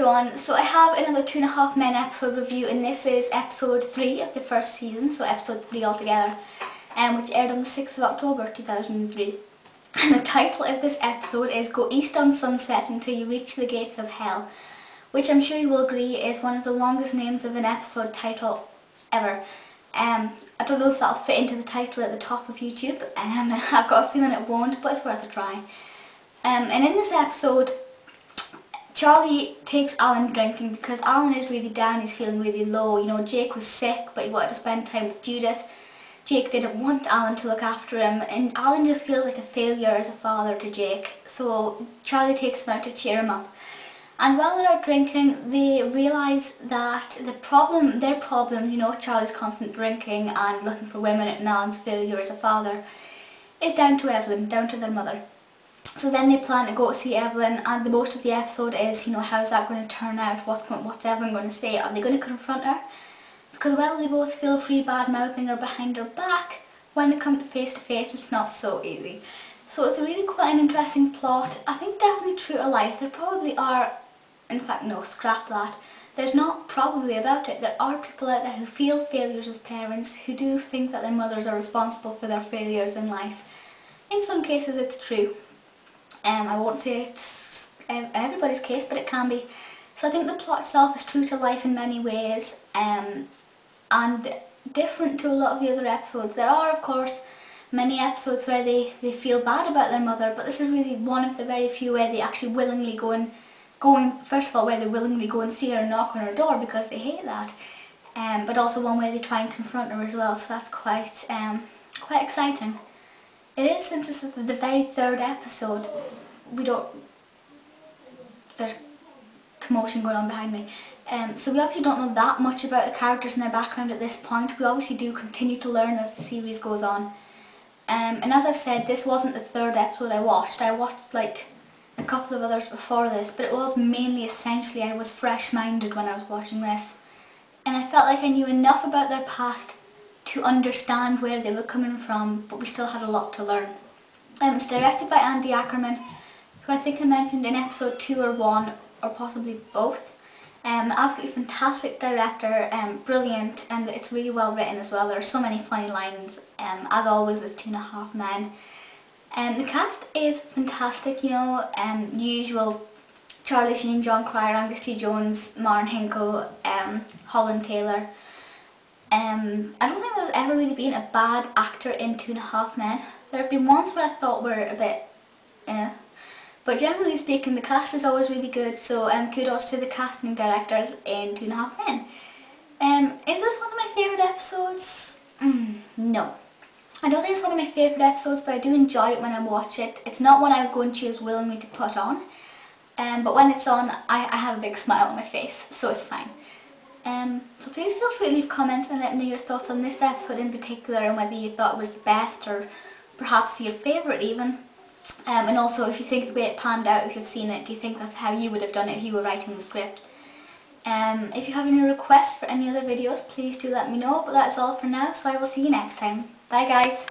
everyone, so I have another 2.5 Men episode review, and this is episode 3 of the first season, so episode 3 altogether, which aired on the 6th of October 2003. And the title of this episode is Go East on Sunset Until You Reach the Gates of Hell, which I'm sure you will agree is one of the longest names of an episode title ever. I don't know if that'll fit into the title at the top of YouTube, I've got a feeling it won't, but it's worth a try. And in this episode, Charlie takes Alan drinking because Alan is really down, he's feeling really low. You know, Jake was sick but he wanted to spend time with Judith. Jake didn't want Alan to look after him, and Alan just feels like a failure as a father to Jake. So Charlie takes him out to cheer him up. And while they're out drinking, they realise that their problem, you know, Charlie's constant drinking and looking for women and Alan's failure as a father, is down to Evelyn, down to their mother. So then they plan to go to see Evelyn, and the most of the episode is, you know, how's that going to turn out? What's Evelyn going to say? Are they going to confront her? Because while they both feel free bad-mouthing her behind her back, when they come to face, it's not so easy. So it's really quite an interesting plot. I think definitely true to life. There probably are, in fact no, scrap that. There's not probably about it. There are people out there who feel failures as parents, who do think that their mothers are responsible for their failures in life. In some cases it's true. I won't say it's everybody's case, but it can be. So I think the plot itself is true to life in many ways, and different to a lot of the other episodes. There are, of course, many episodes where they feel bad about their mother, but this is really one of the very few where they actually willingly first of all, where they willingly go and see her and knock on her door because they hate that, but also one where they try and confront her as well, so that's quite exciting. It is, since this is the very third episode, there's commotion going on behind me. So we obviously don't know that much about the characters and their background at this point. We obviously do continue to learn as the series goes on. And as I've said, this wasn't the third episode I watched. I watched like a couple of others before this, but it was mainly, essentially, I was fresh-minded when I was watching this. And I felt like I knew enough about their past to understand where they were coming from, but we still had a lot to learn. It's directed by Andy Ackerman, who I think I mentioned in episode 2 or 1, or possibly both. Absolutely fantastic director, brilliant, and it's really well written as well. There are so many funny lines, as always with 2.5 Men. The cast is fantastic, you know, usual Charlie Sheen, John Cryer, Angus T. Jones, Maren Hinkle, Holland Taylor. I don't think there's ever really been a bad actor in 2.5 Men. There have been ones where I thought were a bit, but generally speaking the cast is always really good, so kudos to the casting directors in 2.5 Men. Is this one of my favourite episodes? No. I don't think it's one of my favourite episodes, but I do enjoy it when I watch it. It's not one I would go and choose willingly to put on, but when it's on I have a big smile on my face, so it's fine. So please feel free to leave comments and let me know your thoughts on this episode in particular, and whether you thought it was the best or perhaps your favourite even. And also, if you think the way it panned out, if you've seen it, do you think that's how you would have done it if you were writing the script? If you have any requests for any other videos, please do let me know, but that's all for now, so I will see you next time. Bye guys!